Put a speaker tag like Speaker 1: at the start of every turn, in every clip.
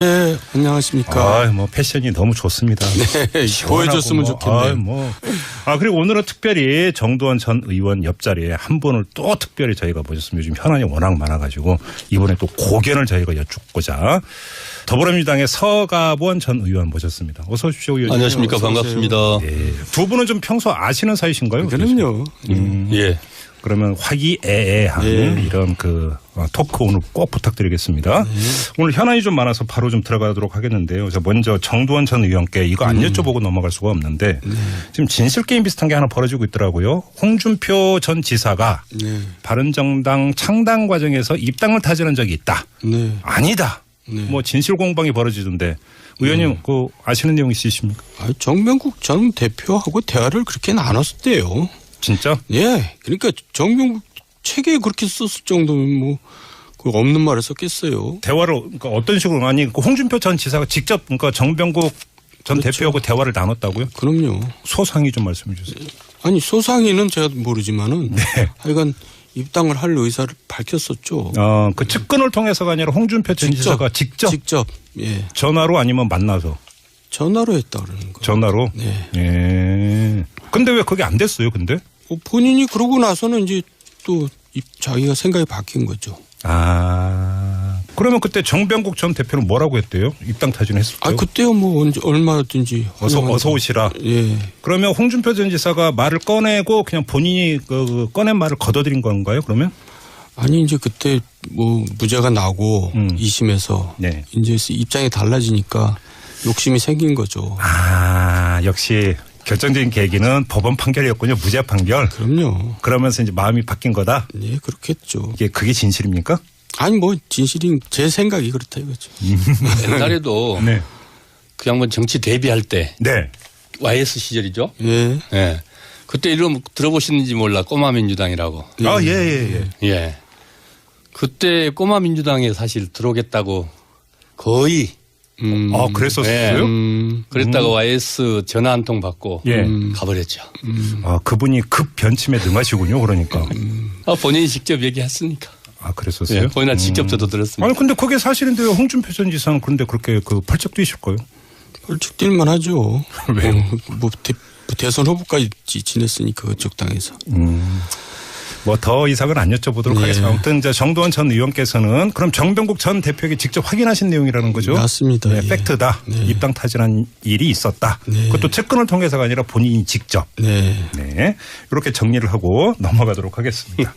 Speaker 1: 네, 안녕하십니까.
Speaker 2: 뭐 패션이 너무 좋습니다.
Speaker 1: 네, 보여줬으면 좋겠네요.
Speaker 2: 그리고 오늘은 특별히 정두원 전 의원 옆자리에 한 분을 또 특별히 저희가 모셨습니다. 요즘 현안이 워낙 많아가지고 이번에 또 고견을 저희가 여쭙고자 더불어민주당의 서가본 전 의원 모셨습니다. 어서 오십시오, 의원님.
Speaker 3: 안녕하십니까. 반갑습니다.
Speaker 2: 예. 두 분은 좀 평소 아시는 사이신가요?
Speaker 1: 그럼요.
Speaker 3: 예.
Speaker 2: 그러면 화기애애한 이런 토크 오늘 꼭 부탁드리겠습니다. 오늘 현안이 좀 많아서 바로 좀 들어가도록 하겠는데요. 먼저 정두원 전 의원께 이거 안 여쭤보고 넘어갈 수가 없는데 지금 진실게임 비슷한 게 하나 벌어지고 있더라고요. 홍준표 전 지사가 바른정당 창당 과정에서 입당을 타지는 적이 있다. 아니다. 뭐 진실 공방이 벌어지던데 의원님 아시는 내용 있으십니까?
Speaker 1: 정명국 전 대표하고 대화를 그렇게 나눴었대요.
Speaker 2: 진짜?
Speaker 1: 예. 그러니까 정명국 책에 그렇게 썼을 정도면 뭐 없는 말을 썼겠어요.
Speaker 2: 대화를 그러니까 어떤 식으로 홍준표 전 지사가 직접 정병국 전 대표하고 대화를 나눴다고요?
Speaker 1: 그럼요.
Speaker 2: 소상히 좀 말씀해 주세요.
Speaker 1: 아니 소상히는 제가 모르지만은 하여간 입당을 할 의사를 밝혔었죠.
Speaker 2: 그 측근을 통해서가 아니라 홍준표 전 지사가 직접
Speaker 1: 예.
Speaker 2: 전화로 아니면 만나서
Speaker 1: 전화로 했다 그러는 거.
Speaker 2: 전화로.
Speaker 1: 네.
Speaker 2: 예. 근데 왜 그게 안 됐어요? 근데?
Speaker 1: 본인이 그러고 나서는 이제 또 자기가 생각이 바뀐 거죠.
Speaker 2: 그러면 그때 정병국 전 대표는 뭐라고 했대요? 입당 타진했을 때?
Speaker 1: 그때요 뭐 얼마든지
Speaker 2: 어서 오시라.
Speaker 1: 예.
Speaker 2: 그러면 홍준표 전 지사가 말을 꺼내고 그냥 본인이 꺼낸 말을 걷어들인 건가요? 그러면?
Speaker 1: 아니 이제 그때 뭐 무죄가 나고 2심에서 이제 입장이 달라지니까 욕심이 생긴 거죠.
Speaker 2: 역시 결정적인 계기는 법원 판결이었군요. 무죄 판결.
Speaker 1: 그럼요.
Speaker 2: 그러면서 이제 마음이 바뀐 거다.
Speaker 1: 네, 그렇겠죠.
Speaker 2: 그게 진실입니까?
Speaker 1: 아니 뭐 진실인 제 생각이 그렇다 이거죠.
Speaker 3: 옛날에도 그 양반 정치 데뷔할 때 YS 시절이죠.
Speaker 1: 예.
Speaker 3: 예. 그때 이름 들어보시는지 몰라. 꼬마민주당이라고. 예. 그때 꼬마민주당에 사실 들어오겠다고 거의
Speaker 2: 그랬었어요?
Speaker 3: 그랬다가 YS 전화 한 통 받고 가버렸죠.
Speaker 2: 그분이 급 변침에 능하시군요. 그러니까.
Speaker 3: 본인이 직접 얘기했으니까.
Speaker 2: 그랬었어요?
Speaker 3: 예, 본인은 직접 저도 들었습니다.
Speaker 2: 아니 근데 그게 사실인데 홍준표 전 지사는 그런데 그렇게 펄쩍 뛰실 거예요?
Speaker 1: 펄쩍 뛸만 하죠.
Speaker 2: 왜요?
Speaker 1: 대선 후보까지 지냈으니까 그쪽 당에서.
Speaker 2: 뭐 더 이상은 안 여쭤보도록 하겠습니다. 아무튼 이제 정두원 전 의원께서는 그럼 정병국 전 대표에게 직접 확인하신 내용이라는 거죠?
Speaker 1: 맞습니다.
Speaker 2: 팩트다. 입당 타진한 일이 있었다. 그것도 측근을 통해서가 아니라 본인이 직접. 이렇게 정리를 하고 넘어가도록 하겠습니다.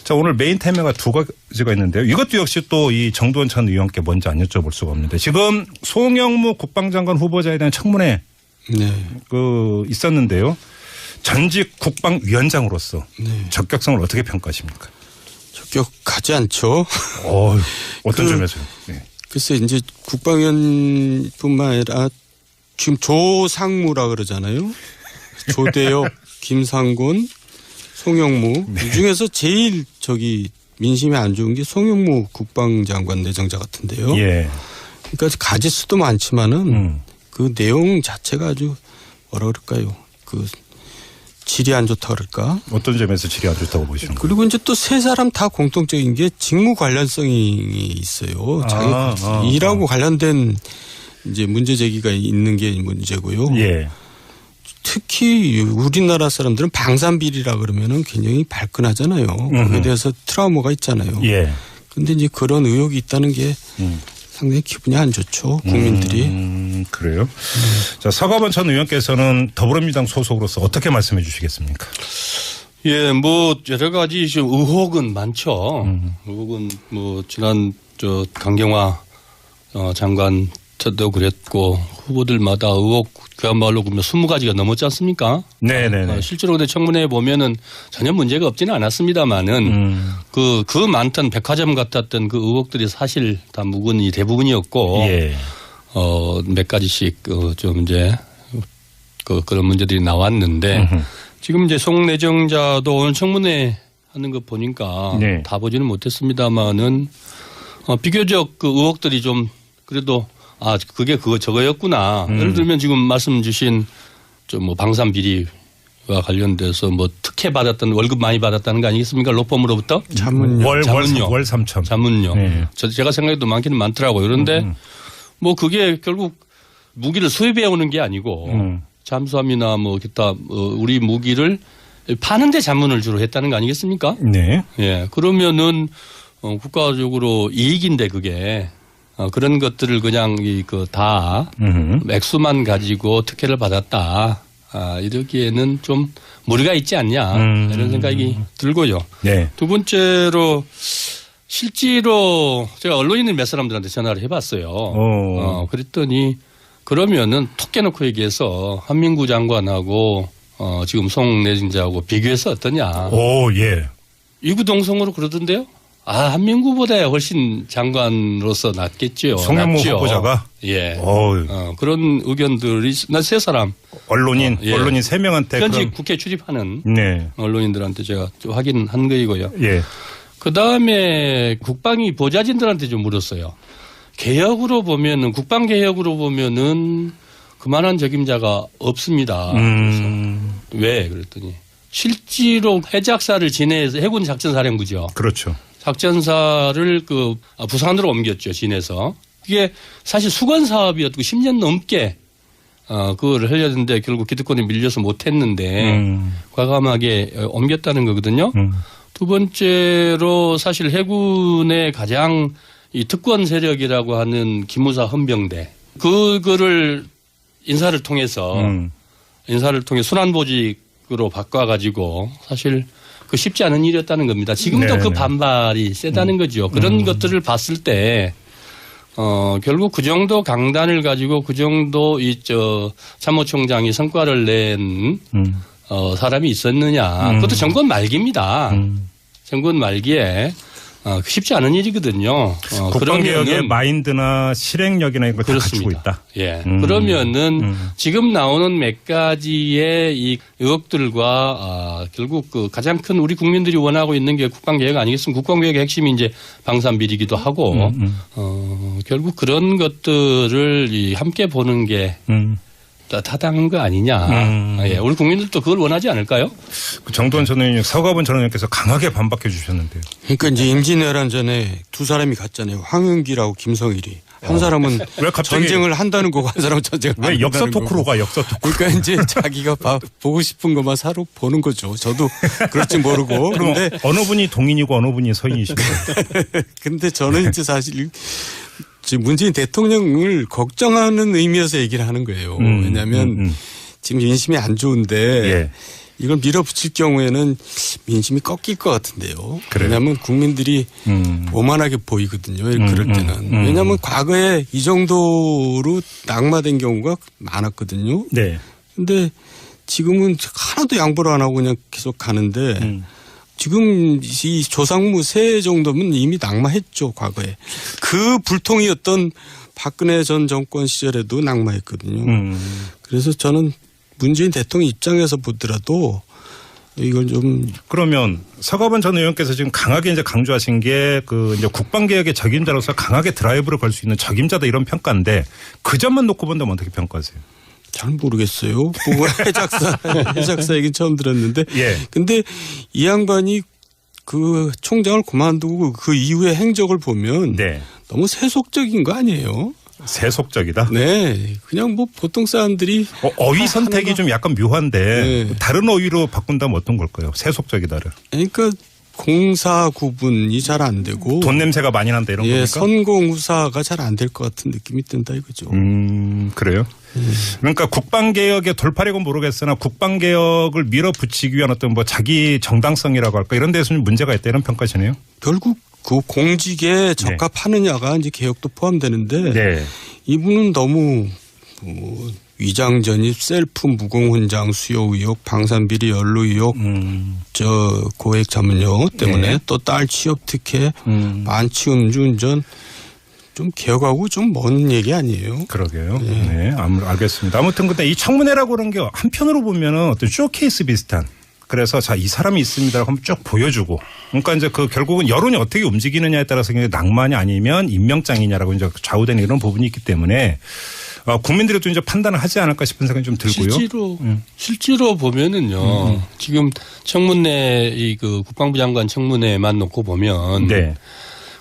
Speaker 2: 자, 오늘 메인 테마가 두 가지가 있는데요. 이것도 역시 또 이 정두원 전 의원께 먼저 안 여쭤볼 수가 없는데 지금 송영무 국방장관 후보자에 대한 청문회 있었는데요. 전직 국방위원장으로서 적격성을 어떻게 평가하십니까?
Speaker 1: 적격하지 않죠.
Speaker 2: 어떤 점에서요?
Speaker 1: 글쎄 이제 국방위원뿐만 아니라 지금 조상무라 그러잖아요. 조대엽, 김상곤, 송영무 이 중에서 제일 민심에 안 좋은 게 송영무 국방장관 내정자 같은데요. 그러니까 가지수도 많지만은 그 내용 자체가 아주 뭐라 그럴까요? 질이 안 좋다 그럴까?
Speaker 2: 어떤 점에서 질이 안 좋다고 보시는 거예요?
Speaker 1: 그리고 이제 또 세 사람 다 공통적인 게 직무 관련성이 있어요. 자기 일하고 관련된 이제 문제 제기가 있는 게 문제고요. 특히 우리나라 사람들은 방산비리라 그러면은 굉장히 발끈하잖아요. 거기에 대해서 트라우마가 있잖아요. 그런데 이제 그런 의혹이 있다는 게 상당히 기분이 안 좋죠. 국민들이.
Speaker 2: 그래요? 자, 서가본 전 의원께서는 더불어민주당 소속으로서 어떻게 말씀해 주시겠습니까?
Speaker 3: 예, 뭐 여러 가지 좀 의혹은 많죠. 의혹은 뭐 지난 강경화 장관 때도 그랬고 후보들마다 의혹 그야말로 20가지가 넘었지 않습니까? 실제로 근데 청문회에 보면은 전혀 문제가 없지는 않았습니다만은 그 많던 백화점 같았던 그 의혹들이 사실 다 대부분이었고 몇 가지씩 좀 이제 그런 문제들이 나왔는데 지금 이제 송 내정자도 오늘 청문회 하는 거 보니까 다 보지는 못했습니다만은 비교적 그 의혹들이 좀 그래도 그게 저거였구나. 예를 들면 지금 말씀 주신 뭐 방산 비리와 관련돼서 뭐 특혜 받았던 월급 많이 받았다는 거 아니겠습니까? 로펌으로부터?
Speaker 1: 자문료.
Speaker 2: 월 3천.
Speaker 3: 자문료. 제가 생각해도 많기는 많더라고요. 그런데 뭐 그게 결국 무기를 수입해 오는 게 아니고 잠수함이나 뭐 기타 우리 무기를 파는데 자문을 주로 했다는 거 아니겠습니까?
Speaker 2: 네.
Speaker 3: 예. 그러면은 국가적으로 이익인데 그게 그런 것들을 그냥 다 액수만 가지고 특혜를 받았다. 이러기에는 좀 무리가 있지 않냐 이런 생각이 들고요.
Speaker 2: 네.
Speaker 3: 두 번째로 실제로 제가 언론인 몇 사람들한테 전화를 해봤어요. 그랬더니 그러면은 톡 깨놓고 얘기해서 한민구 장관하고 지금 송 내정자하고 비교해서 어떠냐.
Speaker 2: 오, 예.
Speaker 3: 이구동성으로 그러던데요. 한민구보다 훨씬 장관으로서 낫겠죠.
Speaker 2: 송영무 후보자가?
Speaker 3: 예. 그런 의견들이 나 세 사람.
Speaker 2: 언론인 3명한테.
Speaker 3: 현직 국회 출입하는
Speaker 2: 네.
Speaker 3: 언론인들한테 제가 좀 확인한 거이고요.
Speaker 2: 예.
Speaker 3: 그 다음에 국방위 보좌진들한테 좀 물었어요. 개혁으로 보면은, 국방개혁으로 보면은 그만한 적임자가 없습니다. 그래서 왜? 그랬더니 실제로 해작사를 진해에서 해군 작전사령부죠.
Speaker 2: 그렇죠.
Speaker 3: 작전사를 부산으로 옮겼죠. 진해에서. 그게 사실 수건 사업이었고 10년 넘게 그거를 하려는데 결국 기득권이 밀려서 못했는데 과감하게 옮겼다는 거거든요. 두 번째로 사실 해군의 가장 이 특권 세력이라고 하는 기무사 헌병대 그거를 인사를 통해서 순환보직으로 바꿔가지고 사실 그 쉽지 않은 일이었다는 겁니다. 지금도
Speaker 2: 네네.
Speaker 3: 그 반발이 세다는 거죠. 그런 것들을 봤을 때 결국 그 정도 강단을 가지고 그 정도 참모총장이 성과를 낸 사람이 있었느냐. 그것도 정권 말기입니다. 정권 말기에 쉽지 않은 일이거든요.
Speaker 2: 국방개혁의 마인드나 실행력이나 이런 걸 다 갖추고 있다.
Speaker 3: 예. 그러면은 지금 나오는 몇 가지의 이 의혹들과 결국 가장 큰 우리 국민들이 원하고 있는 게 국방개혁 아니겠습니까? 국방개혁의 핵심이 이제 방산비리기도 하고 결국 그런 것들을 함께 보는 게 타당한 거 아니냐. 예. 우리 국민들도 그걸 원하지 않을까요?
Speaker 2: 정두원 전 의원님, 서가본 전 의원님께서 강하게 반박해 주셨는데요.
Speaker 1: 그러니까 이제 임진왜란 전에 두 사람이 갔잖아요. 황은기라고 김성일이. 한 사람은
Speaker 2: 왜 갑자기
Speaker 1: 전쟁을 한다는 거고 한 사람은 전쟁을 안
Speaker 2: 왜
Speaker 1: 한다는
Speaker 2: 역사
Speaker 1: 거고.
Speaker 2: 토크로 가 역사 토크.
Speaker 1: 그러니까 이제 자기가 보고 싶은 것만 사러 보는 거죠. 저도 그럴지 모르고.
Speaker 2: 그럼
Speaker 1: 근데
Speaker 2: 어느 분이 동인이고 어느 분이 서인이시고.
Speaker 1: 근데 저는 이제 사실 지금 문재인 대통령을 걱정하는 의미에서 얘기를 하는 거예요. 왜냐하면 지금 민심이 안 좋은데
Speaker 2: 예.
Speaker 1: 이걸 밀어붙일 경우에는 민심이 꺾일 것 같은데요.
Speaker 2: 그래요?
Speaker 1: 왜냐하면 국민들이 오만하게 보이거든요. 그럴 때는. 왜냐하면 과거에 이 정도로 낙마된 경우가 많았거든요.
Speaker 2: 네.
Speaker 1: 근데 지금은 하나도 양보를 안 하고 그냥 계속 가는데 지금 이 조상무 세 정도면 이미 낙마했죠. 과거에. 그 불통이었던 박근혜 전 정권 시절에도 낙마했거든요. 그래서 저는 문재인 대통령 입장에서 보더라도 이걸 좀.
Speaker 2: 그러면 서가본 전 의원께서 지금 강하게 이제 강조하신 게 이제 국방개혁의 적임자로서 강하게 드라이브를 걸 수 있는 적임자다 이런 평가인데 그 점만 놓고 본다면 어떻게 평가하세요?
Speaker 1: 잘 모르겠어요. 보고 해작사 얘기 처음 들었는데.
Speaker 2: 예.
Speaker 1: 근데 이 양반이 그 총장을 그만두고 그 이후의 행적을 보면
Speaker 2: 네.
Speaker 1: 너무 세속적인 거 아니에요?
Speaker 2: 세속적이다?
Speaker 1: 네. 그냥 뭐 보통 사람들이.
Speaker 2: 어휘 선택이 좀 약간 묘한데
Speaker 1: 네.
Speaker 2: 다른 어휘로 바꾼다면 어떤 걸까요? 세속적이다를.
Speaker 1: 그러니까 공사 구분이 잘 안 되고.
Speaker 2: 돈 냄새가 많이 난다 이런 겁니까?
Speaker 1: 선공후사가 잘 안 될 것 같은 느낌이 든다 이거죠.
Speaker 2: 그래요? 그러니까 국방개혁의 돌파력은 모르겠으나 국방개혁을 밀어붙이기 위한 어떤 뭐 자기 정당성이라고 할까 이런 데서는 문제가 있다 이런 평가시네요.
Speaker 1: 결국 그 공직에 적합하느냐가 이제 개혁도 포함되는데
Speaker 2: 네.
Speaker 1: 이분은 너무 위장 전입, 셀프 무공훈장 수요 의혹, 방산비리 연루 의혹, 고액 자문 영어 때문에
Speaker 2: 네.
Speaker 1: 또 딸 취업 특혜, 만취 음주운전 좀 개혁하고 좀 먼 얘기 아니에요?
Speaker 2: 그러게요. 네, 알겠습니다. 아무튼 근데 이 청문회라고 하는 게 한편으로 보면은 어떤 쇼케이스 비슷한. 그래서 자, 이 사람이 있습니다라고 한번 쭉 보여주고. 그러니까 이제 결국은 여론이 어떻게 움직이느냐에 따라서 낭만이 아니면 임명장이냐라고 이제 좌우되는 이런 부분이 있기 때문에 국민들이 또 이제 판단을 하지 않을까 싶은 생각이 좀 들고요.
Speaker 3: 실제로 보면은요. 지금 청문회 국방부 장관 청문회만 놓고 보면
Speaker 2: 네.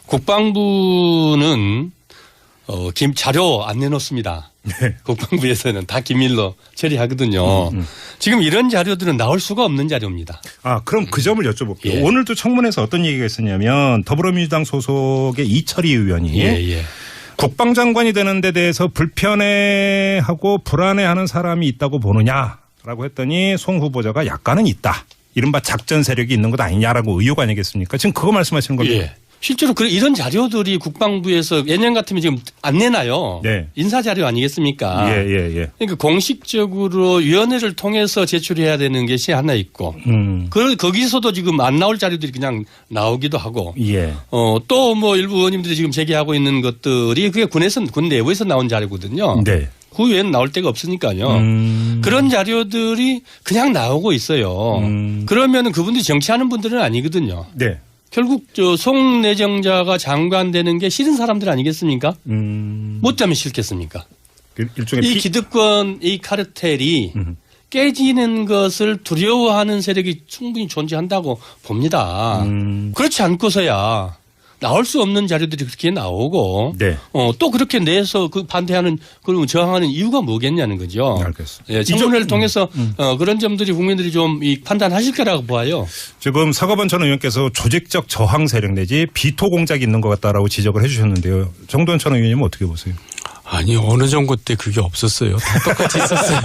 Speaker 3: 국방부는 자료 안 내놓습니다.
Speaker 2: 네.
Speaker 3: 국방부에서는 다 기밀로 처리하거든요. 지금 이런 자료들은 나올 수가 없는 자료입니다.
Speaker 2: 그럼 그 점을 여쭤볼게요.
Speaker 3: 예.
Speaker 2: 오늘도 청문회에서 어떤 얘기가 있었냐면 더불어민주당 소속의 이철희 의원이 국방장관이 되는 데 대해서 불편해하고 불안해하는 사람이 있다고 보느냐라고 했더니 송 후보자가 약간은 있다. 이른바 작전 세력이 있는 것 아니냐라고 의혹 아니겠습니까? 지금 그거 말씀하시는 겁니다.
Speaker 3: 예. 실제로 이런 자료들이 국방부에서 예년 같으면 지금 안 내나요?
Speaker 2: 네.
Speaker 3: 인사자료 아니겠습니까?
Speaker 2: 예.
Speaker 3: 그러니까 공식적으로 위원회를 통해서 제출해야 되는 것이 하나 있고 거기서도 지금 안 나올 자료들이 그냥 나오기도 하고
Speaker 2: 예.
Speaker 3: 또 뭐 일부 의원님들이 지금 제기하고 있는 것들이 그게 군 내부에서 나온 자료거든요.
Speaker 2: 네.
Speaker 3: 그 외에는 나올 데가 없으니까요. 그런 자료들이 그냥 나오고 있어요. 그러면 그분들이 정치하는 분들은 아니거든요.
Speaker 2: 네.
Speaker 3: 결국 송 내정자가 장관 되는 게 싫은 사람들 아니겠습니까? 뭐 때문에 싫겠습니까?
Speaker 2: 일종의
Speaker 3: 이 기득권, 이 카르텔이 깨지는 것을 두려워하는 세력이 충분히 존재한다고 봅니다. 그렇지 않고서야 나올 수 없는 자료들이 그렇게 나오고
Speaker 2: 네.
Speaker 3: 또 그렇게 내서 그 반대하는 그리고 저항하는 이유가 뭐겠냐는 거죠.
Speaker 2: 알겠습니다.
Speaker 3: 예, 청문회를 통해서 그런 점들이 국민들이 좀 판단하실 거라고 봐요.
Speaker 2: 지금 서가번 전 의원께서 조직적 저항 세력 내지 비토 공작이 있는 것 같다라고 지적을 해 주셨는데요. 정도원 전 의원님은 어떻게 보세요?
Speaker 1: 아니 어느 정부 때 그게 없었어요. 다 똑같이 있었어요.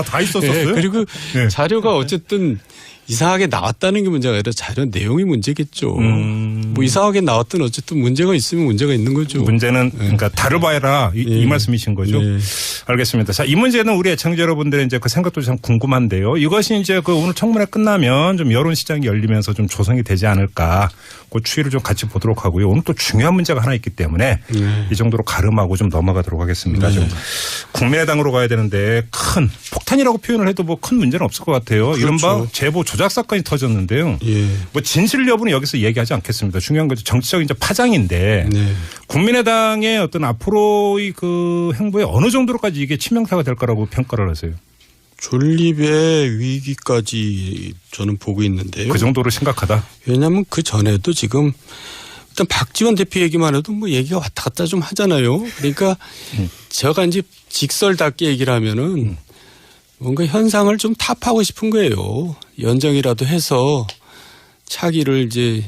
Speaker 2: 다 있었어요?
Speaker 1: 네, 그리고 자료가 어쨌든 이상하게 나왔다는 게 문제가 아니라 자료 내용이 문제겠죠. 뭐 이상하게 나왔든 어쨌든 문제가 있으면 문제가 있는 거죠.
Speaker 2: 문제는 그러니까 다뤄봐라 이 말씀이신 거죠.
Speaker 1: 네.
Speaker 2: 알겠습니다. 자, 이 문제는 우리 애청자 여러분들의 이제 그 생각도 참 궁금한데요. 이것이 이제 그 오늘 청문회 끝나면 좀 여론 시장이 열리면서 좀 조성이 되지 않을까. 그 추이를 좀 같이 보도록 하고요. 오늘 또 중요한 문제가 하나 있기 때문에 이 정도로 가름하고 좀 넘어가도록 하겠습니다. 좀 국민의당으로 가야 되는데 큰 폭탄이라고 표현을 해도 뭐 큰 문제는 없을 것 같아요.
Speaker 1: 그렇죠.
Speaker 2: 이른바 제보 조작 사건이 터졌는데요.
Speaker 1: 예.
Speaker 2: 뭐 진실 여부는 여기서 얘기하지 않겠습니다. 중요한 건 정치적인 이제 파장인데 국민의당의 어떤 앞으로의 그 행보에 어느 정도로까지 이게 치명타가 될 거라고 평가를 하세요?
Speaker 1: 존립의 위기까지 저는 보고 있는데요.
Speaker 2: 그 정도로 심각하다?
Speaker 1: 왜냐하면 그 전에도 지금 일단 박지원 대표 얘기만 해도 뭐 얘기가 왔다 갔다 좀 하잖아요. 그러니까 제가 이제 직설답게 얘기를 하면은 뭔가 현상을 좀 타파하고 싶은 거예요. 연정이라도 해서 차기를 이제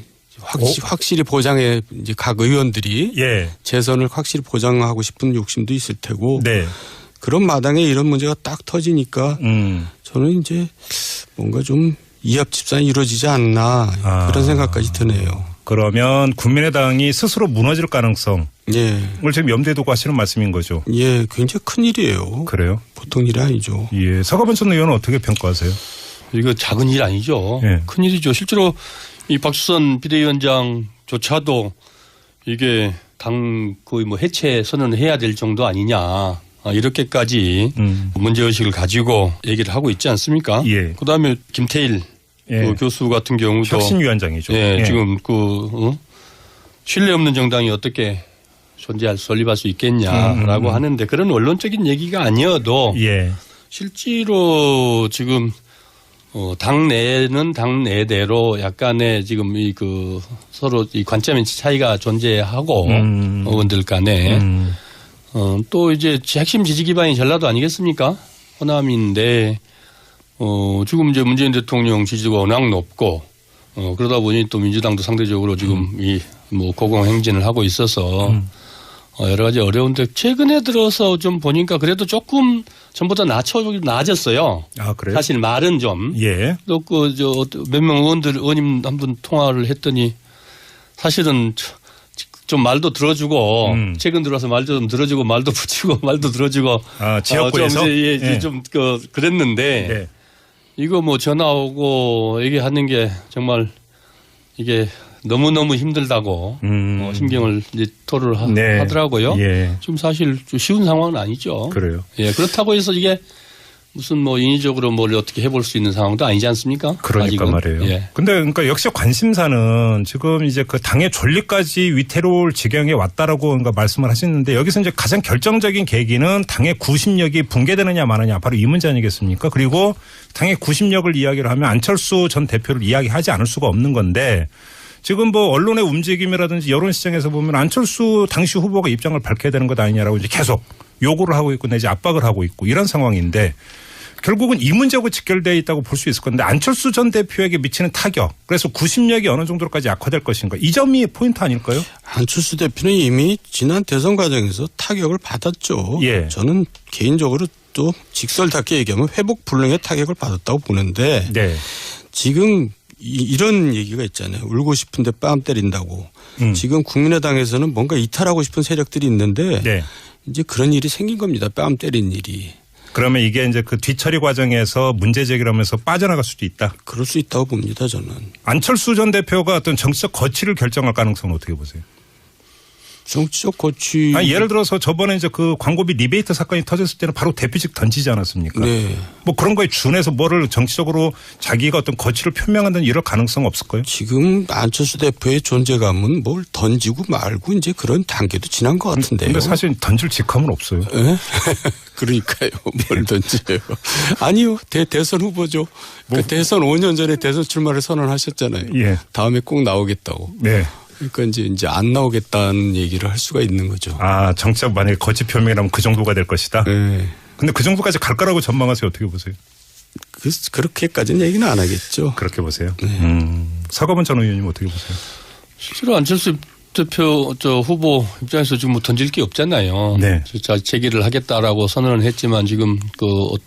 Speaker 1: 확실히 보장해 이제 각 의원들이 재선을 확실히 보장하고 싶은 욕심도 있을 테고 그런 마당에 이런 문제가 딱 터지니까 저는 이제 뭔가 좀 이합 집산이 이루어지지 않나 그런 생각까지 드네요.
Speaker 2: 그러면 국민의당이 스스로 무너질 가능성을 지금 염두에 두고 하시는 말씀인 거죠?
Speaker 1: 예, 굉장히 큰 일이에요.
Speaker 2: 그래요?
Speaker 1: 보통 일이 아니죠.
Speaker 2: 예, 서가번 전 의원은 어떻게 평가하세요?
Speaker 3: 이거 작은 일 아니죠. 큰 일이죠. 실제로 이 박수선 비대위원장조차도 이게 당 거의 뭐 해체 선언을 해야 될 정도 아니냐. 이렇게까지 문제의식을 가지고 얘기를 하고 있지 않습니까? 그다음에 김태일 그 교수 같은 경우도
Speaker 2: 혁신위원장이죠.
Speaker 3: 지금 신뢰 없는 정당이 어떻게 설립할 수 있겠냐라고 하는데 그런 원론적인 얘기가 아니어도 실제로 지금 당내는 당내대로 약간의 지금 서로 이 관점의 차이가 존재하고 의원들 간에 또 이제 핵심 지지 기반이 전라도 아니겠습니까? 호남인데 지금 이제 문재인 대통령 지지가 워낙 높고 그러다 보니 또 민주당도 상대적으로 지금 뭐 고공행진을 하고 있어서 여러 가지 어려운데 최근에 들어서 좀 보니까 그래도 조금 전보다 나아졌어요.
Speaker 2: 아, 그래요?
Speaker 3: 사실 말은 좀. 또 몇 명 의원님 한 분 통화를 했더니 사실은 좀 말도 들어주고 최근 들어서 말도 좀 들어주고 말도 붙이고 말도 들어주고
Speaker 2: 지역구에서
Speaker 3: 좀 그랬는데 이거 뭐 전화 오고 얘기하는 게 정말 이게 너무너무 힘들다고 신경을 이제 토로를 하더라고요. 지금 사실 쉬운 상황은 아니죠.
Speaker 2: 그래요.
Speaker 3: 그렇다고 해서 이게 무슨 뭐 인위적으로 뭘 어떻게 해볼 수 있는 상황도 아니지 않습니까?
Speaker 2: 그러니까 아직은. 말이에요. 근데 그러니까 역시 관심사는 지금 이제 그 당의 존립까지 위태로울 지경에 왔다라고 그러니까 말씀을 하시는데 여기서 이제 가장 결정적인 계기는 당의 구심력이 붕괴되느냐 마느냐 바로 이 문제 아니겠습니까? 그리고 당의 구심력을 이야기를 하면 안철수 전 대표를 이야기하지 않을 수가 없는 건데 지금 뭐 언론의 움직임이라든지 여론 시장에서 보면 안철수 당시 후보가 입장을 밝혀야 되는 것 아니냐라고 이제 계속 요구를 하고 있고 내지 압박을 하고 있고 이런 상황인데 결국은 이 문제하고 직결되어 있다고 볼 수 있을 건데 안철수 전 대표에게 미치는 타격 그래서 구심력이 어느 정도로까지 악화될 것인가 이 점이 포인트 아닐까요?
Speaker 1: 안철수 대표는 이미 지난 대선 과정에서 타격을 받았죠.
Speaker 2: 예.
Speaker 1: 저는 개인적으로 또 직설답게 얘기하면 회복 불능의 타격을 받았다고 보는데
Speaker 2: 네.
Speaker 1: 지금 이런 얘기가 있잖아요. 울고 싶은데 뺨 때린다고. 지금 국민의당에서는 뭔가 이탈하고 싶은 세력들이 있는데
Speaker 2: 네.
Speaker 1: 이제 그런 일이 생긴 겁니다. 뺨 때린 일이.
Speaker 2: 그러면 이게 이제 그 뒤처리 과정에서 문제 제기를 하면서 빠져나갈 수도 있다.
Speaker 1: 그럴 수 있다고 봅니다. 저는.
Speaker 2: 안철수 전 대표가 어떤 정치적 거취를 결정할 가능성은 어떻게 보세요?
Speaker 1: 정치적 거취.
Speaker 2: 아니, 예를 들어서 저번에 이제 그 광고비 리베이트 사건이 터졌을 때는 바로 대표직 던지지 않았습니까?
Speaker 1: 네.
Speaker 2: 뭐 그런 거에 준해서 뭐를 정치적으로 자기가 어떤 거취를 표명한다는 이런 가능성 없을까요?
Speaker 1: 지금 안철수 대표의 존재감은 뭘 던지고 말고 이제 그런 단계도 지난 것 같은데요.
Speaker 2: 근데 사실 던질 직함은 없어요.
Speaker 1: 네? 그러니까요. 뭘 던져요. 아니요. 대선 후보죠. 그 대선 5년 전에 대선 출마를 선언하셨잖아요.
Speaker 2: 예.
Speaker 1: 다음에 꼭 나오겠다고.
Speaker 2: 네.
Speaker 1: 그러니까 이제 안 나오겠다는 얘기를 할 수가 있는 거죠.
Speaker 2: 아, 정치적 만약에 거취 표명이라면 그 정도가 될 것이다.
Speaker 1: 네.
Speaker 2: 근데 그 정도까지 갈 거라고 전망하세요. 어떻게 보세요?
Speaker 1: 그렇게까지는 얘기는 안 하겠죠.
Speaker 2: 그렇게 보세요.
Speaker 1: 네.
Speaker 2: 서가번 전 의원님 어떻게 보세요?
Speaker 3: 실제로 안철수 대표 후보 입장에서 지금 뭐 던질 게 없잖아요.
Speaker 2: 네.
Speaker 3: 자 재기를 하겠다라고 선언을 했지만 지금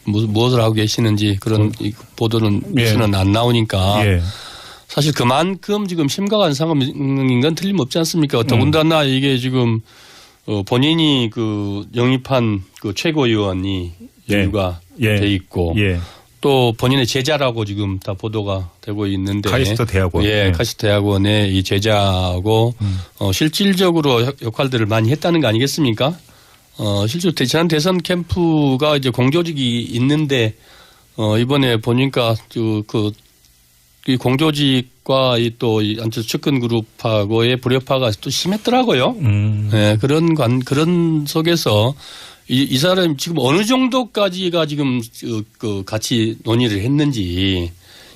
Speaker 3: 무엇을 하고 계시는지 그런 보도는 뉴스는 안 나오니까
Speaker 2: 예.
Speaker 3: 사실 그만큼 지금 심각한 상황인 건 틀림없지 않습니까? 더군다나 이게 지금 본인이 그 영입한 그 최고위원이 연루가 돼 있고 또 본인의 제자라고 지금 다 보도가 되고 있는데
Speaker 2: 카이스트 대학원.
Speaker 3: 예, 카이스트 대학원의 이 제자하고 실질적으로 역할들을 많이 했다는 거 아니겠습니까? 실제로 지난 대선 캠프가 이제 공조직이 있는데 이번에 보니까 이 공조직과 이 안철수 측근 그룹하고의 불협화가 또 심했더라고요. 예, 그런 속에서 이 사람이 지금 어느 정도까지가 지금 같이 논의를 했는지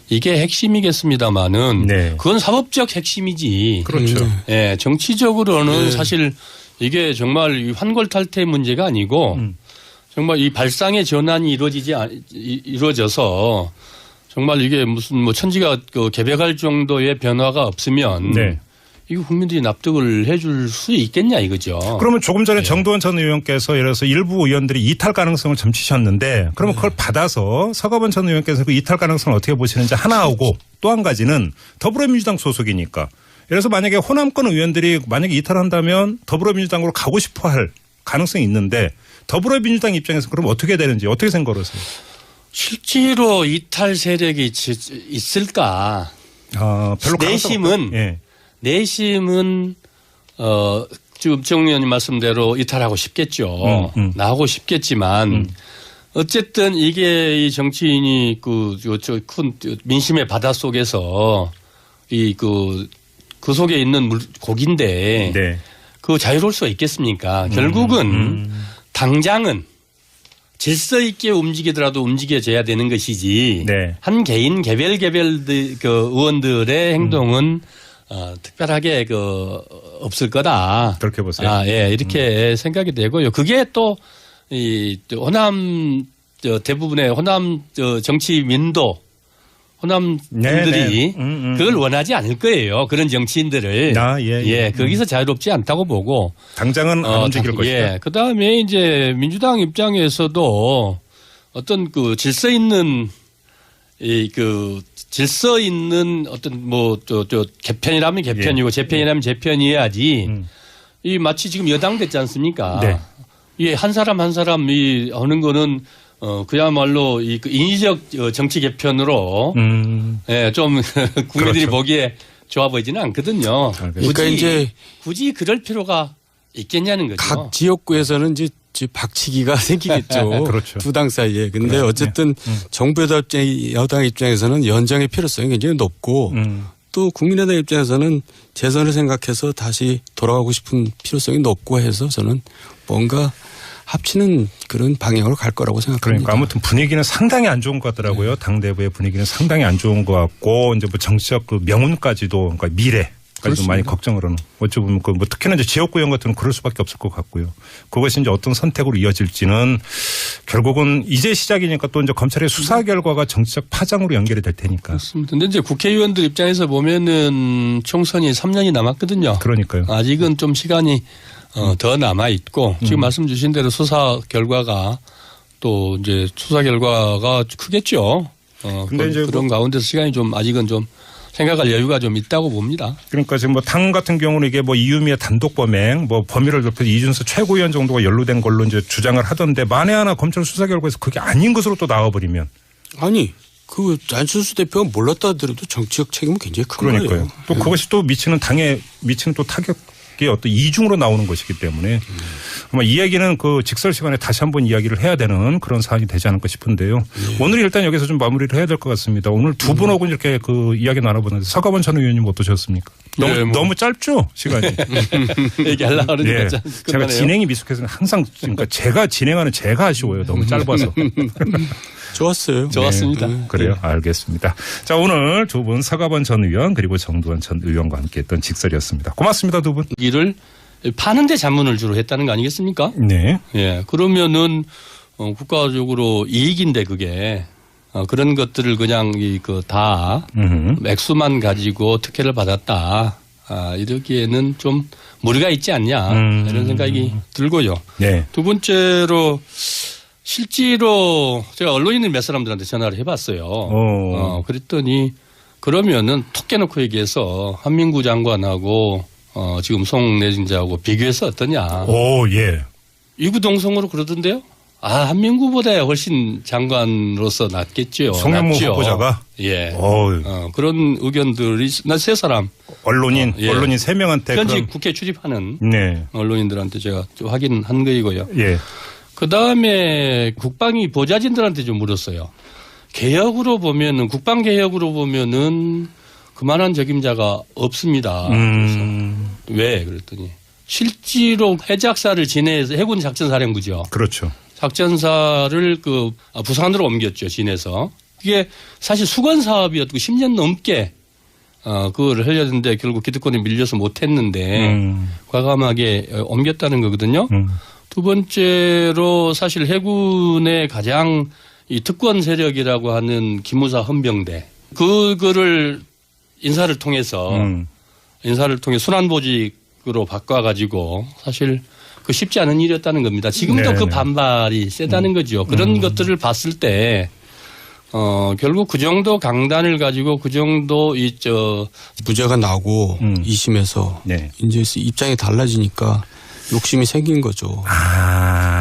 Speaker 3: 이게 핵심이겠습니다만은
Speaker 2: 네.
Speaker 3: 그건 사법적 핵심이지.
Speaker 2: 그렇죠.
Speaker 3: 예, 정치적으로는
Speaker 1: 네.
Speaker 3: 사실 이게 정말 환골탈태 문제가 아니고 정말 이 발상의 전환이 이루어져서 정말 이게 무슨 뭐 천지가 개벽할 정도의 변화가 없으면
Speaker 2: 네.
Speaker 3: 이거 국민들이 납득을 해줄 수 있겠냐 이거죠.
Speaker 2: 그러면 조금 전에 정두원 전 의원께서 예를 들어서 일부 의원들이 이탈 가능성을 점치셨는데 그러면 그걸 받아서 서가번 전 의원께서 그 이탈 가능성을 어떻게 보시는지 하나 하고 또 한 가지는 더불어민주당 소속이니까 예를 들어서 만약에 호남권 의원들이 만약에 이탈한다면 더불어민주당으로 가고 싶어 할 가능성이 있는데 더불어민주당 입장에서 그럼 어떻게 되는지 어떻게 생각하세요?
Speaker 3: 실제로 이탈 세력이 있을까?
Speaker 2: 별로
Speaker 3: 내심은 내심은 지금 정 의원님 말씀대로 이탈하고 싶겠죠. 나오고 싶겠지만 어쨌든 이게 이 정치인이 큰 민심의 바다 속에서 그 속에 있는 고기인데
Speaker 2: 네.
Speaker 3: 그 자유로울 수가 있겠습니까? 결국은 당장은 질서 있게 움직이더라도 움직여져야 되는 것이지
Speaker 2: 네.
Speaker 3: 한 개인 개별 그 의원들의 행동은 특별하게 없을 거다.
Speaker 2: 그렇게 보세요.
Speaker 3: 예, 이렇게 생각이 되고요. 그게 또 이 호남 대부분의 호남 정치민도 호남인들이 그걸 원하지 않을 거예요. 그런 정치인들을. 거기서 자유롭지 않다고 보고.
Speaker 2: 당장은 안 움직일 것이다.
Speaker 3: 예. 그다음에 이제 민주당 입장에서도 어떤 질서 있는 질서 있는 어떤 개편이라면 개편이고 재편이라면 재편이어야지. 이 마치 지금 여당 됐지 않습니까?
Speaker 2: 네.
Speaker 3: 예, 한 사람 한 사람이 하는 거는 그야말로 인위적 정치 개편으로 예, 좀 국민들이
Speaker 2: 그렇죠.
Speaker 3: 보기에 좋아 보이지는 않거든요.
Speaker 1: 그러니까
Speaker 3: 굳이 그럴 필요가 있겠냐는 거죠.
Speaker 1: 각 지역구에서는 이제 박치기가 생기겠죠.
Speaker 2: 그렇죠.
Speaker 1: 두 당 사이에. 근데 어쨌든 정부 여당 입장에서는 연장의 필요성이 굉장히 높고 또 국민의당 입장에서는 재선을 생각해서 다시 돌아가고 싶은 필요성이 높고 해서 저는 뭔가 합치는 그런 방향으로 갈 거라고 생각합니다.
Speaker 2: 그러니까 아무튼 분위기는 상당히 안 좋은 것 같더라고요. 당 내부의 분위기는 상당히 안 좋은 것 같고 이제 뭐 정치적 그 명운까지도 그러니까 미래 좀 많이 걱정을 하는. 어찌 보면 뭐 특히나 이제 지역구 의원 같은 경우는 그럴 수밖에 없을 것 같고요. 그것이 이제 어떤 선택으로 이어질지는 결국은 이제 시작이니까 또 이제 검찰의 수사 결과가 정치적 파장으로 연결이 될 테니까.
Speaker 3: 그렇습니다. 근데 이제 국회의원들 입장에서 보면은 총선이 3년이 남았거든요.
Speaker 2: 그러니까요.
Speaker 3: 아직은 좀 시간이 더 남아 있고 지금 말씀 주신 대로 수사 결과가 또 이제 수사 결과가 크겠죠. 근데 이제 그런 가운데서 시간이 좀 아직은 좀 생각할 여유가 좀 있다고 봅니다.
Speaker 2: 그러니까 지금 뭐 당 같은 경우는 이게 뭐 이유미의 단독 범행, 뭐 범위를 넓혀서 이준수 최고위원 정도가 연루된 걸로 이제 주장을 하던데 만에 하나 검찰 수사 결과에서 그게 아닌 것으로 또 나와버리면.
Speaker 1: 아니 그 안철수 대표가 몰랐다 하더라도 정치적 책임은 굉장히 큰 거예요.
Speaker 2: 그러니까요. 또 그것이 또 당에 미치는 또 타격이 어떤 이중으로 나오는 것이기 때문에 아마 이 얘기는 그 직설 시간에 다시 한번 이야기를 해야 되는 그런 사안이 되지 않을까 싶은데요. 오늘 일단 여기서 좀 마무리를 해야 될 것 같습니다. 오늘 두 분하고 이렇게 그 이야기 나눠보는데 서가번 전 의원님 어떠셨습니까? 너무 짧죠 시간이.
Speaker 3: 얘기하려고 그러니까
Speaker 2: 제가 진행이 미숙해서 항상 그러니까 제가 진행하는 제가 아쉬워요. 너무 짧아서.
Speaker 1: 좋았어요.
Speaker 3: 좋았습니다.
Speaker 2: 네. 그래요. 알겠습니다. 자, 오늘 두 분 서가번 전 의원 그리고 정두환 전 의원과 함께했던 직설이었습니다. 고맙습니다, 두 분.
Speaker 3: 이를 파는데 자문을 주로 했다는 거 아니겠습니까?
Speaker 2: 네.
Speaker 3: 예. 그러면은 국가적으로 이익인데 그게 그런 것들을 그냥 다 액수만 가지고 특혜를 받았다. 이러기에는 좀 무리가 있지 않냐 이런 생각이 들고요.
Speaker 2: 네.
Speaker 3: 두 번째로 실제로 제가 언론인 몇 사람들한테 전화를 해봤어요. 그랬더니 그러면은 톡 깨놓고 얘기해서 한민구 장관하고 지금 송내진자하고 비교해서 어떠냐.
Speaker 2: 오, 예.
Speaker 3: 이구동성으로 그러던데요. 한민구보다 훨씬 장관으로서 낫겠죠.
Speaker 2: 송영무 후보자가?
Speaker 3: 예. 그런 의견들이 세 사람.
Speaker 2: 언론인 3명한테.
Speaker 3: 현직 국회 출입하는
Speaker 2: 네.
Speaker 3: 언론인들한테 제가 좀 확인한 거이고요.
Speaker 2: 예.
Speaker 3: 그다음에 국방위 보좌진들한테 좀 물었어요. 개혁으로 보면은 국방개혁으로 보면은 그만한 적임자가 없습니다. 그래서 왜 그랬더니 실제로 해작사를 진해에서 해군 작전사령부죠.
Speaker 2: 그렇죠.
Speaker 3: 작전사를 부산으로 옮겼죠. 진해에서. 이게 사실 수건 사업이었고 10년 넘게 그거를 하려는데 결국 기득권에 밀려서 못했는데 과감하게 옮겼다는 거거든요. 두 번째로 사실 해군의 가장 이 특권 세력이라고 하는 기무사 헌병대 그거를 인사를 통해서 순환보직으로 바꿔가지고 사실 그 쉽지 않은 일이었다는 겁니다. 지금도
Speaker 2: 네네.
Speaker 3: 그 반발이 세다는 거죠. 그런 것들을 봤을 때 결국 그 정도 강단을 가지고 그 정도
Speaker 1: 무죄가 나고 2심에서
Speaker 2: 네.
Speaker 1: 이제 입장이 달라지니까 욕심이 생긴 거죠.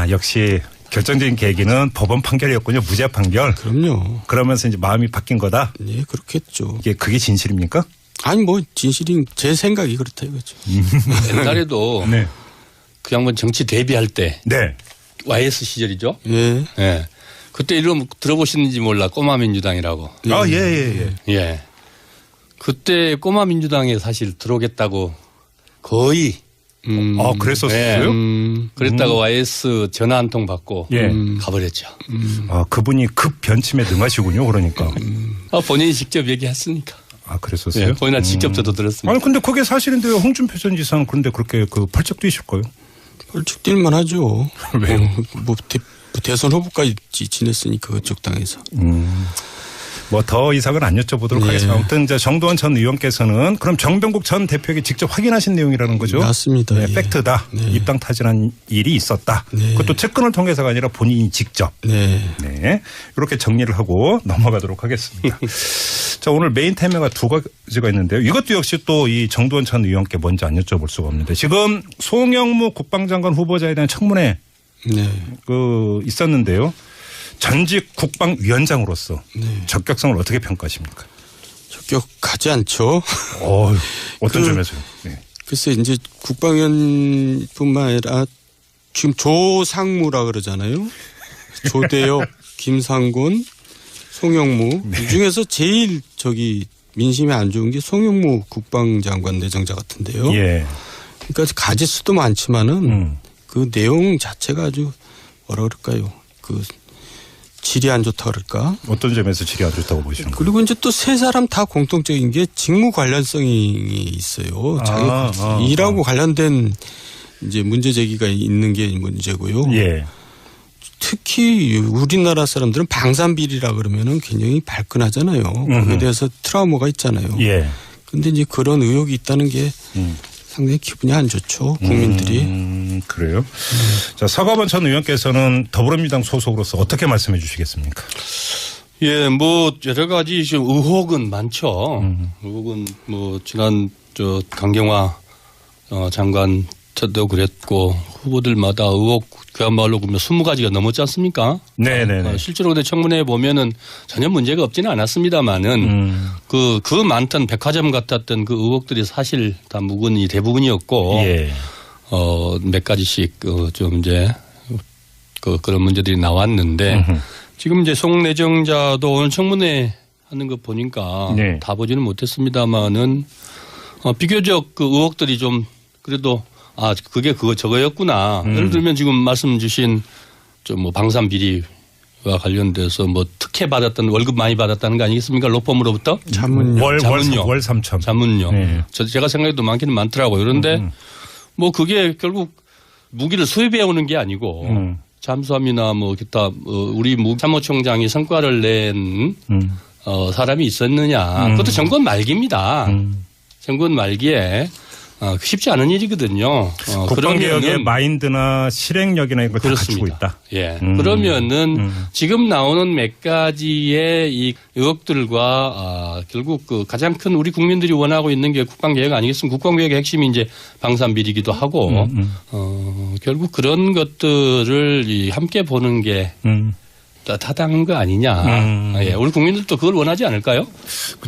Speaker 2: 역시 결정적인 계기는 법원 판결이었군요. 무죄 판결.
Speaker 1: 그럼요.
Speaker 2: 그러면서 이제 마음이 바뀐 거다.
Speaker 1: 네, 그렇겠죠.
Speaker 2: 그게 진실입니까?
Speaker 1: 아니 진실인 제 생각이 그렇다 이거죠.
Speaker 3: 옛날에도
Speaker 2: 네.
Speaker 3: 그 양반 정치 데뷔할 때
Speaker 2: 네.
Speaker 3: YS 시절이죠.
Speaker 1: 예.
Speaker 3: 예. 그때 이름 들어보시는지 몰라. 꼬마민주당이라고. 예. 그때 꼬마민주당에 사실 들어오겠다고 거의
Speaker 2: 그랬었어요?
Speaker 3: 그랬다가 YS 전화 한 통 받고 가버렸죠.
Speaker 2: 그분이 급 변침에 능하시군요. 그러니까.
Speaker 3: 본인이 직접 얘기했으니까.
Speaker 2: 그랬었어요?
Speaker 3: 네, 본인한테 직접 저도 들었습니다.
Speaker 2: 아니 근데 그게 사실인데 홍준표 전 지사는 그런데 그렇게 펄쩍 뛰실까요?
Speaker 1: 펄쩍 뛸만 하죠.
Speaker 2: 왜요?
Speaker 1: 대선 후보까지 지냈으니까 그쪽 당에서.
Speaker 2: 뭐 더 이상은 안 여쭤보도록 하겠습니다. 아무튼 이제 정두환 전 의원께서는 그럼 정병국 전 대표에게 직접 확인하신 내용이라는 거죠?
Speaker 1: 맞습니다.
Speaker 2: 네, 팩트다. 입당 타진한 일이 있었다. 그것도 측근을 통해서가 아니라 본인이 직접. 네. 이렇게 정리를 하고 넘어가도록 하겠습니다. 자, 오늘 메인 테마가 두 가지가 있는데요. 이것도 역시 또 이 정두환 전 의원께 먼저 안 여쭤볼 수가 없는데 지금 송영무 국방장관 후보자에 대한 청문회 있었는데요. 전직 국방위원장으로서 적격성을 어떻게 평가하십니까?
Speaker 1: 적격하지 않죠.
Speaker 2: 어떤 점에서요? 네.
Speaker 1: 글쎄 이제 국방위원뿐만 아니라 지금 조상무라 그러잖아요. 조대엽, 김상곤, 송영무 이 중에서 제일 민심에 안 좋은 게 송영무 국방장관 내정자 같은데요. 그러니까 가지수도 많지만은 그 내용 자체가 아주 뭐라 그럴까요? 질이 안 좋다 그럴까?
Speaker 2: 어떤 점에서 질이 안 좋다고 보시는 거예요?
Speaker 1: 그리고 이제 또 세 사람 다 공통적인 게 직무 관련성이 있어요. 자기 일하고 관련된 이제 문제 제기가 있는 게 문제고요.
Speaker 2: 예.
Speaker 1: 특히 우리나라 사람들은 방산비리라 그러면은 굉장히 발끈하잖아요. 거기에 대해서 트라우마가 있잖아요.
Speaker 2: 예.
Speaker 1: 근데 이제 그런 의혹이 있다는 게 상당히 기분이 안 좋죠. 국민들이.
Speaker 2: 그래요? 자, 서가번 전 의원께서는 더불어민주당 소속으로서 어떻게 말씀해 주시겠습니까?
Speaker 3: 예, 뭐 여러 가지 지금 의혹은 많죠. 의혹은 뭐 지난 강경화 장관 때도 그랬고 후보들마다 의혹 그야말로 그러면 20가지가 넘었지 않습니까?
Speaker 2: 네네네.
Speaker 3: 실제로 근데 청문회에 보면은 전혀 문제가 없지는 않았습니다만은 그 많던 백화점 같았던 그 의혹들이 사실 다 묵은이 대부분이었고
Speaker 2: 예.
Speaker 3: 몇 가지씩 좀 이제 그런 문제들이 나왔는데 지금 이제 송내정자도 오늘 청문회 하는 거 보니까
Speaker 2: 네.
Speaker 3: 다 보지는 못했습니다만은 비교적 그 의혹들이 좀 그래도 그게 저거였구나. 예를 들면 지금 말씀 주신 좀 뭐 방산 비리와 관련돼서 뭐 특혜 받았던 월급 많이 받았다는 거 아니겠습니까? 로펌으로부터
Speaker 1: 자문료.
Speaker 2: 월 3천.
Speaker 3: 자문료.
Speaker 2: 네.
Speaker 3: 제가 생각해도 많기는 많더라고요. 그런데 뭐 그게 결국 무기를 수입해 오는 게 아니고 잠수함이나 뭐 기타 우리 참모총장이 성과를 낸 사람이 있었느냐. 그것도 정권 말기입니다. 정권 말기에 쉽지 않은 일이거든요.
Speaker 2: 국방개혁의 마인드나 실행력이나 이런 걸 다 갖추고 있다.
Speaker 3: 예. 그러면은 지금 나오는 몇 가지의 이 의혹들과 결국 그 가장 큰 우리 국민들이 원하고 있는 게 국방개혁 아니겠습니까? 국방개혁의 핵심이 이제 방산비리기도 하고 결국 그런 것들을 함께 보는 게 타당한 거 아니냐. 예. 우리 국민들도 그걸 원하지 않을까요?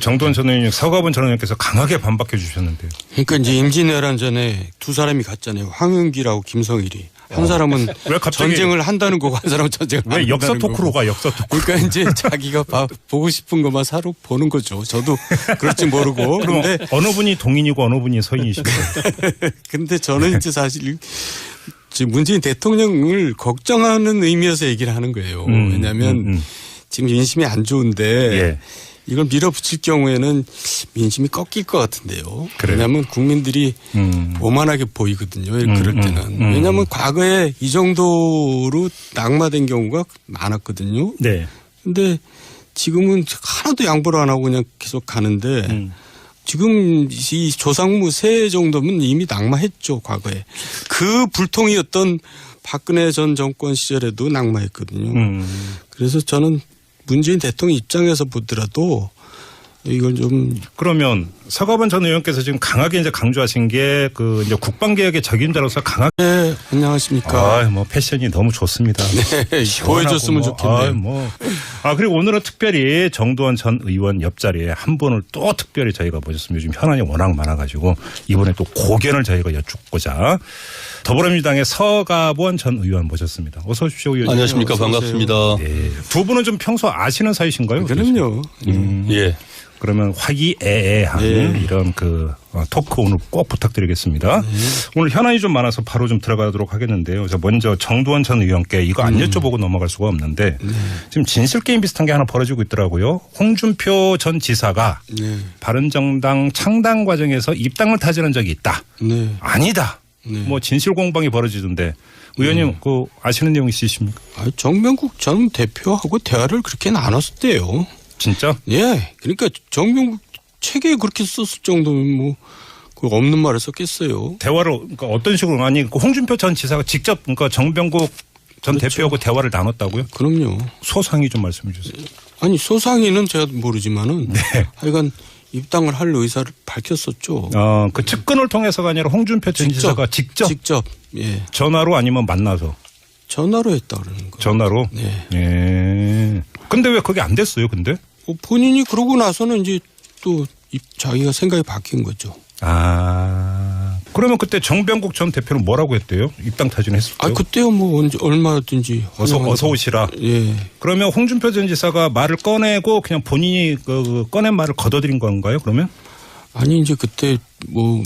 Speaker 2: 정두원 전 의원님, 서가번 전 의원께서 강하게 반박해 주셨는데요.
Speaker 1: 그러니까 이제 임진왜란 전에 두 사람이 갔잖아요. 황윤기라고 김성일이. 한 사람은
Speaker 2: 왜 갑자기
Speaker 1: 전쟁을 한다는 거고 한 사람은 전쟁을 안
Speaker 2: 왜
Speaker 1: 한다는
Speaker 2: 역사 토크로
Speaker 1: 거고.
Speaker 2: 가 역사 토크.
Speaker 1: 그러니까 이제 자기가 보고 싶은 것만 사로 보는 거죠. 저도 그럴지 모르고.
Speaker 2: 그럼
Speaker 1: 그런데
Speaker 2: 어느 분이 동인이고 어느 분이 서인이십니까?
Speaker 1: 근데 저는 이제 사실 지금 문재인 대통령을 걱정하는 의미에서 얘기를 하는 거예요. 왜냐하면 지금 민심이 안 좋은데
Speaker 2: 예.
Speaker 1: 이걸 밀어붙일 경우에는 민심이 꺾일 것 같은데요.
Speaker 2: 그래요?
Speaker 1: 왜냐하면 국민들이 오만하게 보이거든요. 그럴 때는. 왜냐하면 과거에 이 정도로 낙마된 경우가 많았거든요.
Speaker 2: 네.
Speaker 1: 근데 지금은 하나도 양보를 안 하고 그냥 계속 가는데 지금 이 조상무 세 정도면 이미 낙마했죠. 과거에. 그 불통이었던 박근혜 전 정권 시절에도 낙마했거든요. 그래서 저는 문재인 대통령 입장에서 보더라도 이걸 좀.
Speaker 2: 그러면 서가번 전 의원께서 지금 강하게 이제 강조하신 게 그 이제 국방개혁의 적임자로서 강하게.
Speaker 1: 네, 안녕하십니까.
Speaker 2: 뭐 패션이 너무 좋습니다.
Speaker 1: 네, 보여줬으면 좋겠네요.
Speaker 2: 그리고 오늘은 특별히 정두원 전 의원 옆자리에 한 분을 또 특별히 저희가 모셨습니다. 요즘 현안이 워낙 많아가지고 이번에 또 고견을 저희가 여쭙고자 더불어민주당의 서가번 전 의원 모셨습니다. 어서 오십시오, 의원님.
Speaker 3: 안녕하십니까. 반갑습니다.
Speaker 2: 네. 두 분은 좀 평소 아시는 사이신가요?
Speaker 1: 그럼요.
Speaker 3: 예.
Speaker 2: 그러면 화기애애한 이런 그 토크 오늘 꼭 부탁드리겠습니다. 오늘 현안이 좀 많아서 바로 좀 들어가도록 하겠는데요. 먼저 정두원 전 의원께 이거 안 여쭤보고 넘어갈 수가 없는데 지금 진실게임 비슷한 게 하나 벌어지고 있더라고요. 홍준표 전 지사가 바른정당 창당 과정에서 입당을 타지는 적이 있다.
Speaker 1: 네.
Speaker 2: 아니다. 뭐 진실 공방이 벌어지던데 의원님 그 아시는 내용 있으십니까?
Speaker 1: 정명국 전 대표하고 대화를 그렇게 나눴었대요.
Speaker 2: 진짜?
Speaker 1: 예. 그러니까 정명국 책에 그렇게 썼을 정도면 뭐 그 없는 말을 썼겠어요.
Speaker 2: 대화를 그러니까 어떤 식으로 아니 그 홍준표 전 지사가 직접 그러니까 정병국 전
Speaker 1: 그렇죠.
Speaker 2: 대표하고 대화를 나눴다고요?
Speaker 1: 그럼요.
Speaker 2: 소상히 좀 말씀해 주세요.
Speaker 1: 아니 소상히는 제가 모르지만은 하여간 입당을 할 의사를 밝혔었죠.
Speaker 2: 그 측근을 통해서가 아니라 홍준표 전 지사가 직접
Speaker 1: 예.
Speaker 2: 전화로 아니면 만나서
Speaker 1: 전화로 했다 그러는 거예요.
Speaker 2: 전화로.
Speaker 1: 네.
Speaker 2: 예. 근데 왜 그게 안 됐어요? 근데?
Speaker 1: 본인이 그러고 나서는 이제 또 자기가 생각이 바뀐 거죠.
Speaker 2: 그러면 그때 정병국 전 대표는 뭐라고 했대요? 입당 타진했을 때.
Speaker 1: 그때요 뭐 언제 얼마든지
Speaker 2: 어서 오시라.
Speaker 1: 예.
Speaker 2: 그러면 홍준표 전 지사가 말을 꺼내고 그냥 본인이 그 꺼낸 말을 걷어들인 건가요? 그러면?
Speaker 1: 아니 이제 그때 뭐